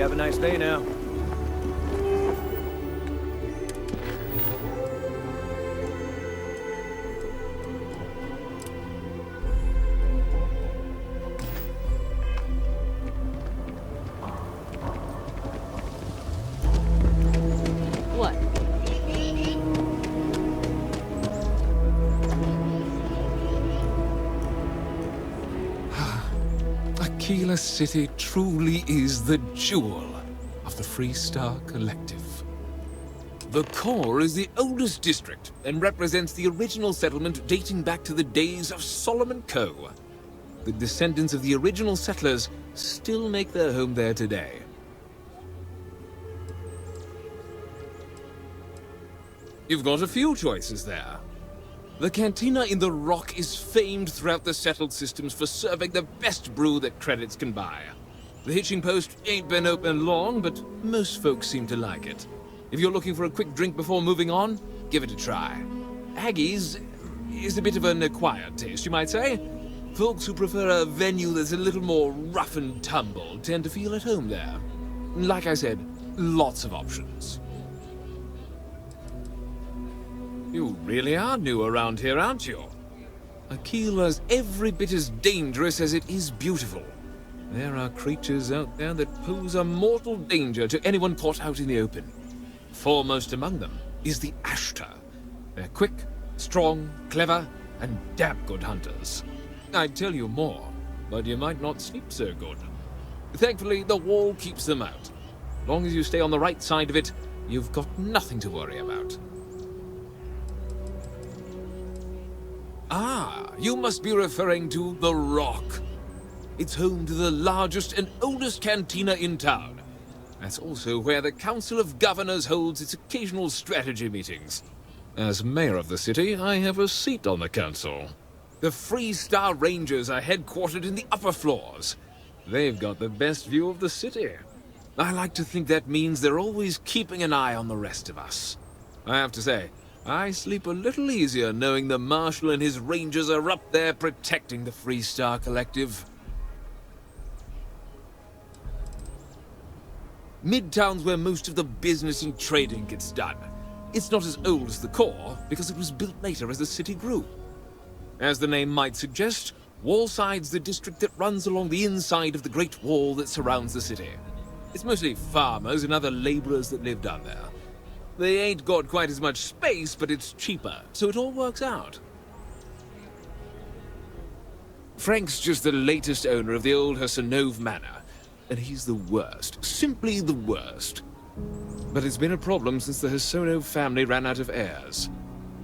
have a nice day now. What? Akila City truly is the jewel of the Freestar Collective. The core is the oldest district and represents the original settlement dating back to the days of Solomon Coe. The descendants of the original settlers still make their home there today. You've got a few choices there. The cantina in the Rock is famed throughout the settled systems for serving the best brew that Créditos can buy. The hitching post ain't been open long, but most folks seem to like it. If you're looking for a quick drink before moving on, give it a try. Aggie's is a bit of an acquired taste, you might say. Folks who prefer a venue that's a little more rough and tumble tend to feel at home there. Like I said, lots of options. You really are new around here, aren't you? Akila's every bit as dangerous as it is beautiful. There are creatures out there that pose a mortal danger to anyone caught out in the open. Foremost among them is the Ashtar. They're quick, strong, clever, and damn good hunters. I'd tell you more, but you might not sleep so good. Thankfully, the wall keeps them out. As long as you stay on the right side of it, you've got nothing to worry about. Ah, you must be referring to the Rock. It's home to the largest and oldest cantina in town. That's also where the Council of Governors holds its occasional strategy meetings. As mayor of the city, I have a seat on the council. The Freestar Rangers are headquartered in the upper floors. They've got the best view of the city. I like to think that means they're always keeping an eye on the rest of us. I have to say, I sleep a little easier knowing the Marshal and his Rangers are up there protecting the Freestar Collective. Midtown's where most of the business and trading gets done. It's not as old as the core, because it was built later as the city grew. As the name might suggest, Wallside's the district that runs along the inside of the Great Wall that surrounds the city. It's mostly farmers and other laborers that live down there. They ain't got quite as much space, but it's cheaper, so it all works out. Frank's just the latest owner of the old Hassanov Manor, and he's the worst, simply the worst. But it's been a problem since the Hassanov family ran out of heirs.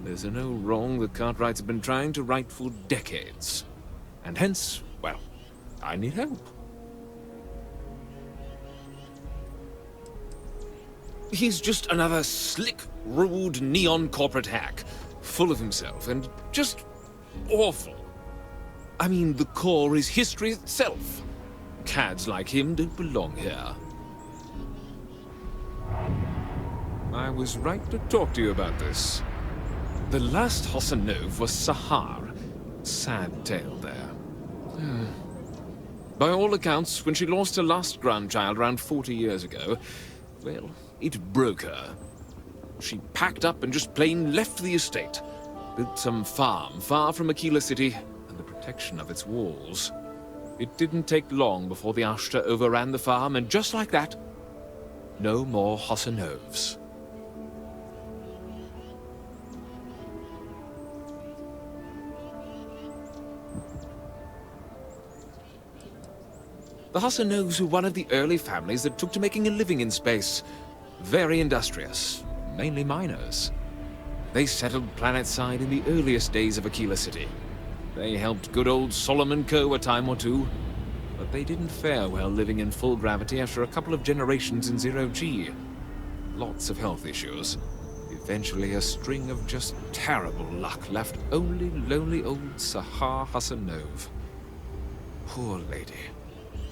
There's an old wrong the Cartwrights have been trying to right for decades. And hence, well, I need help. He's just another slick, rude, neon corporate hack, full of himself and just awful. I mean, the core is history itself. Cads like him don't belong here. I was right to talk to you about this. The last Hassanov was Sahar. Sad tale there. By all accounts, when she lost her last grandchild around 40 years ago, well, it broke her. She packed up and just plain left the estate. Built some farm far from Akila City and the protection of its walls. It didn't take long before the Ashtar overran the farm, and just like that, no more Hassanovs. The Hassanovs were one of the early families that took to making a living in space. Very industrious, mainly miners. They settled planetside in the earliest days of Akila City. They helped good old Solomon Coe a time or two, but they didn't fare well living in full gravity after a couple of generations in zero-G. Lots of health issues. Eventually a string of just terrible luck left only lonely old Sahar Hassanov. Poor lady.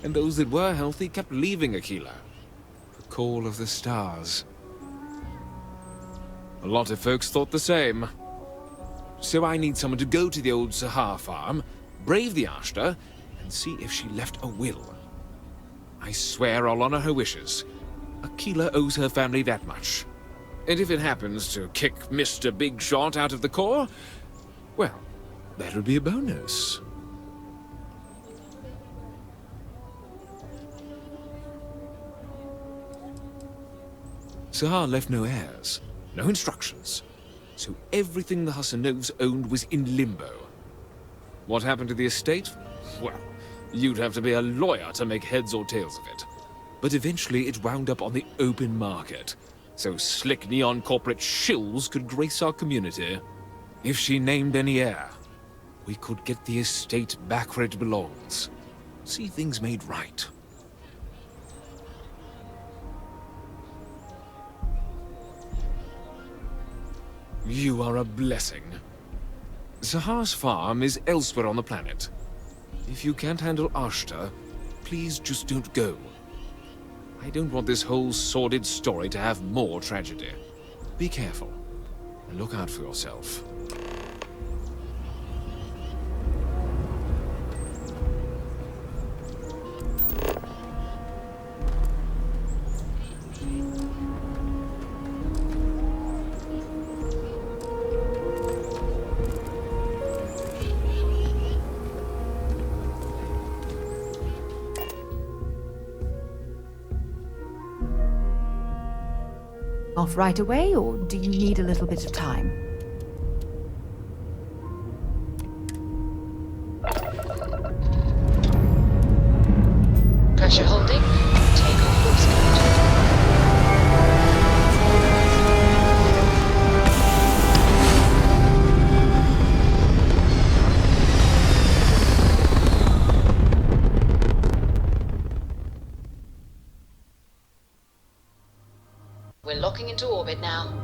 And those that were healthy kept leaving Akila. The call of the stars. A lot of folks thought the same. So I need someone to go to the old Sahar farm, brave the Ashtar, and see if she left a will. I swear I'll honor her wishes. Akila owes her family that much. And if it happens to kick Mr. Big Shot out of the Corps, well, that'll be a bonus. Sahar left no heirs, no instructions, so everything the Hassanovs owned was in limbo. What happened to the estate? Well, you'd have to be a lawyer to make heads or tails of it. But eventually it wound up on the open market, so slick neon corporate shills could grace our community. If she named any heir, we could get the estate back where it belongs. See things made right. You are a blessing. Sahar's farm is elsewhere on the planet. If you can't handle Ashta, please just don't go. I don't want this whole sordid story to have more tragedy. Be careful, and look out for yourself. Off right away, or do you need a little bit of time? Pressure holding. Takeoff looks good. We're locking into orbit now.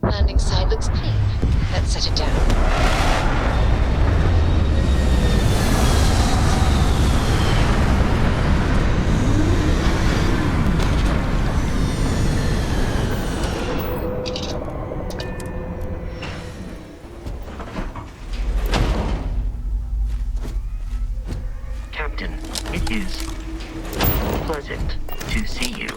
Landing side looks clean. Let's set it down. Captain, it is pleasant to see you.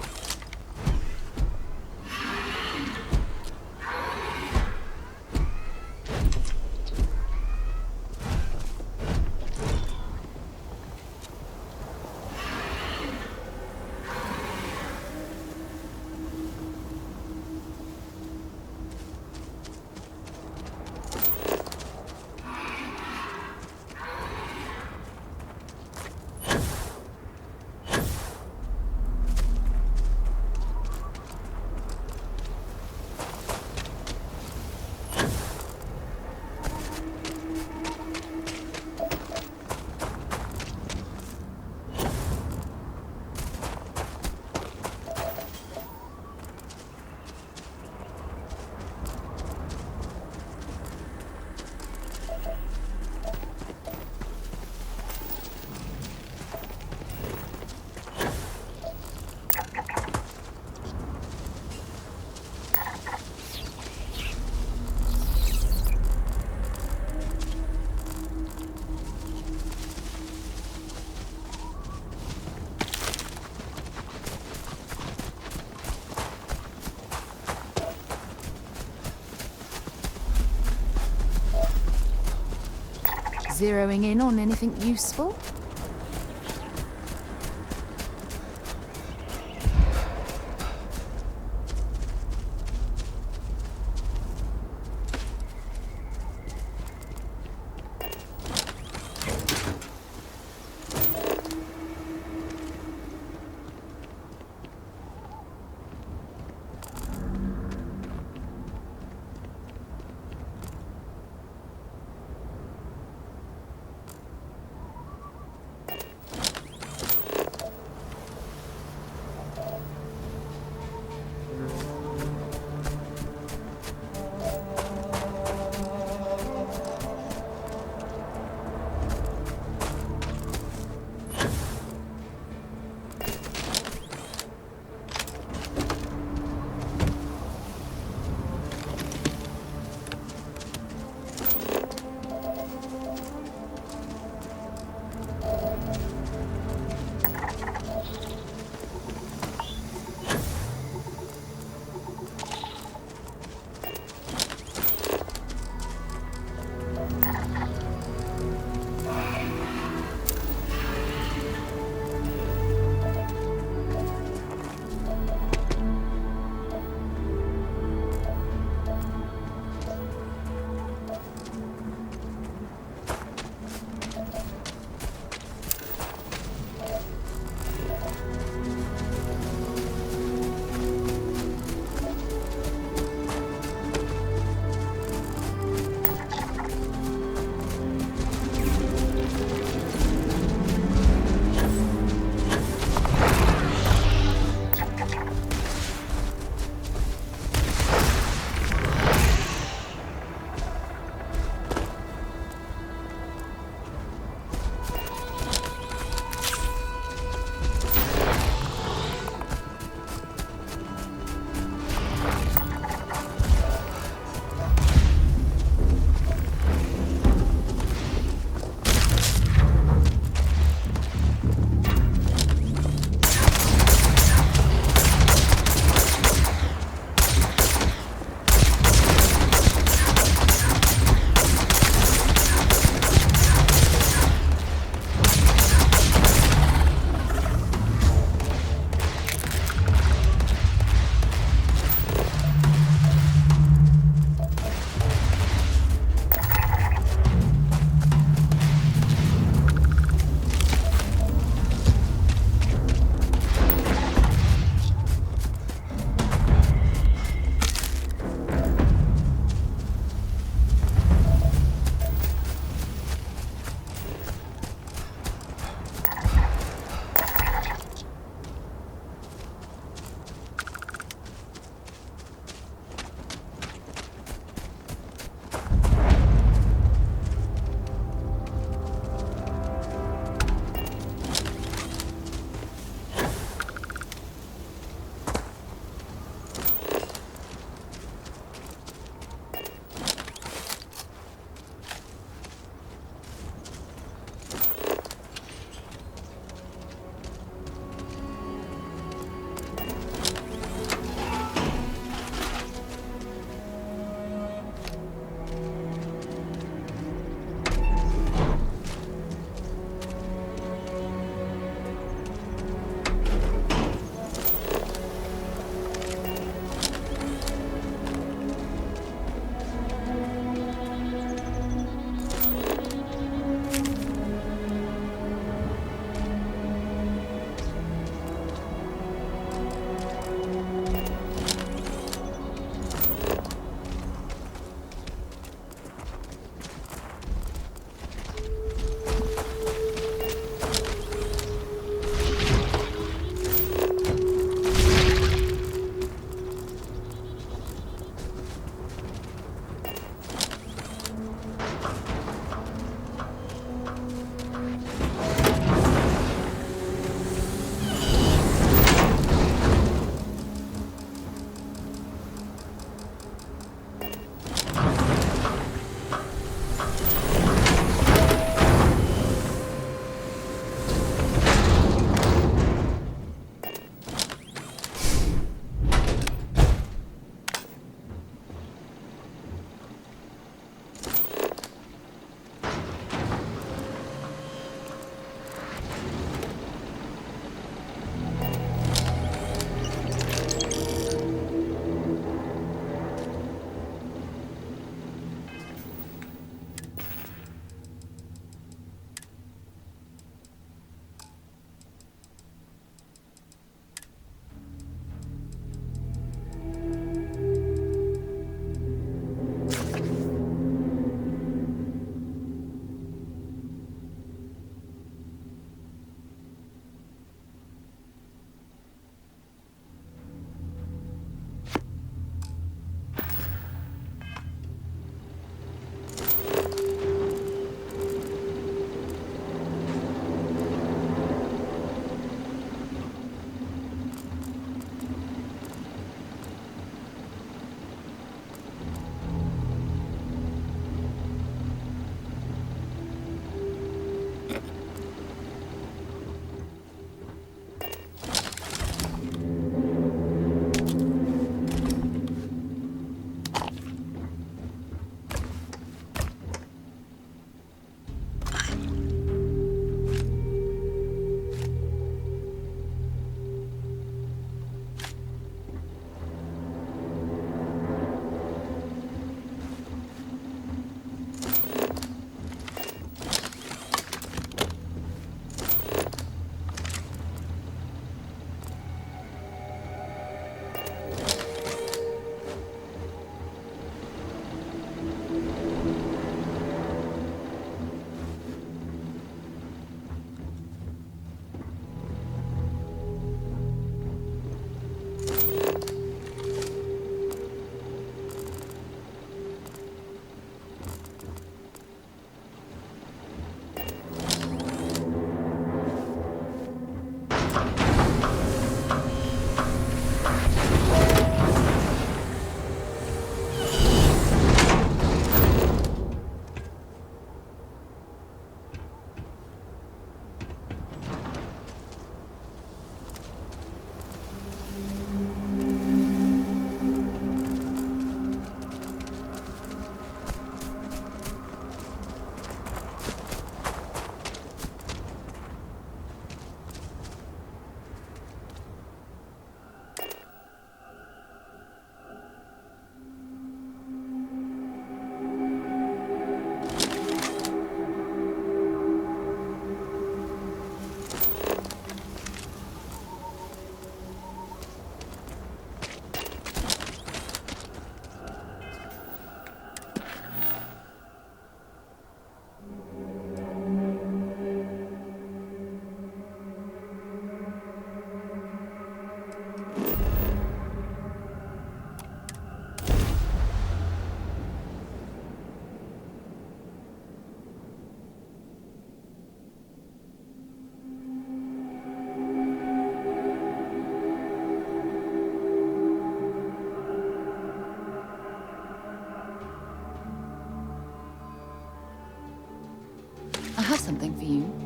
Zeroing in on anything useful?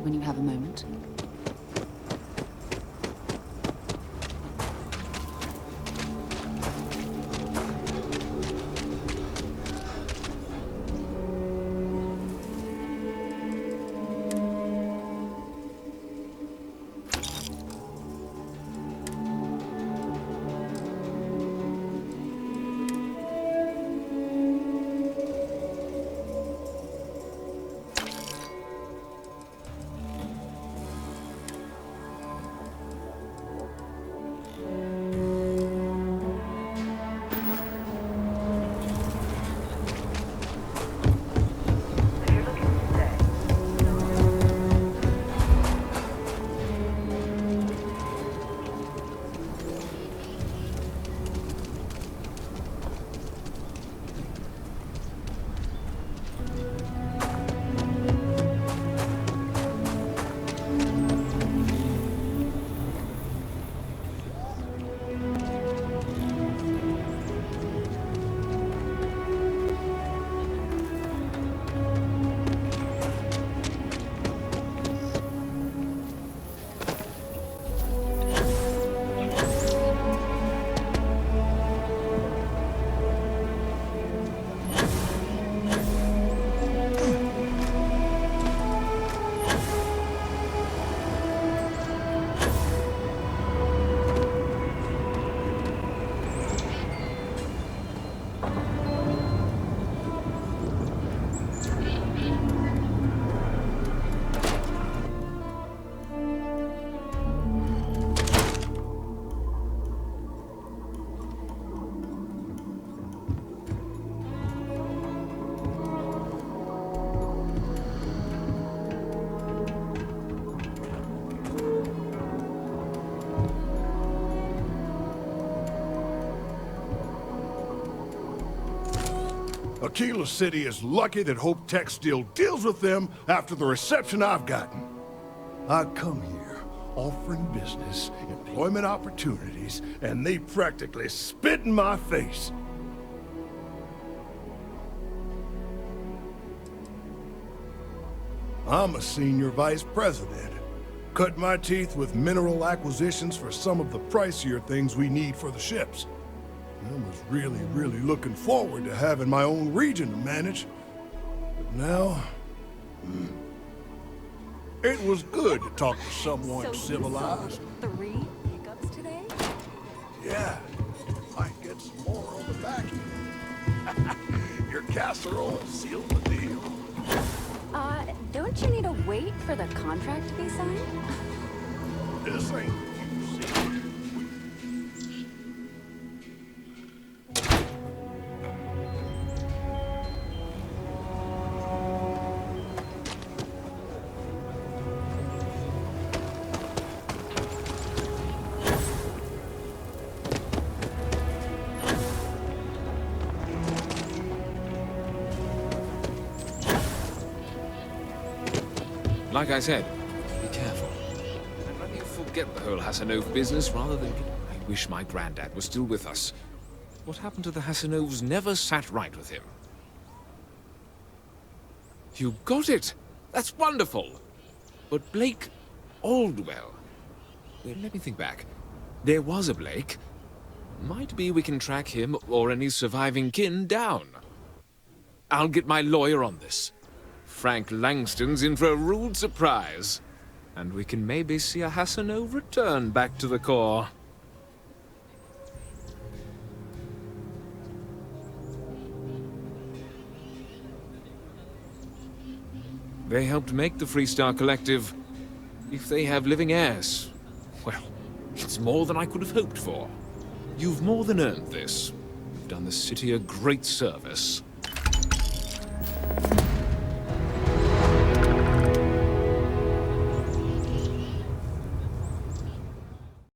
when you have a moment. Akila City is lucky that Hope Tech still deals with them after the reception I've gotten. I come here offering business, employment opportunities, and they practically spit in my face. I'm a senior vice president. Cut my teeth with mineral acquisitions for some of the pricier things we need for the ships. I was really looking forward to having my own region to manage. But now... It was good to talk to someone civilized. 3 pickups today? Yeah, might get some more on the back end. Your casserole sealed the deal. Don't you need to wait for the contract to be signed? This ain't you see. Like I said, be careful. And let you forget the whole Hassanov business rather than... I wish my granddad was still with us. What happened to the Hassanovs never sat right with him. You got it! That's wonderful! But Blake Aldwell... Wait, let me think back. There was a Blake. Might be we can track him or any surviving kin down. I'll get my lawyer on this. Frank Langston's in for a rude surprise. And we can maybe see a Hassanov return back to the core. They helped make the Freestar Collective. If they have living heirs, well, it's more than I could have hoped for. You've more than earned this. You've done the city a great service.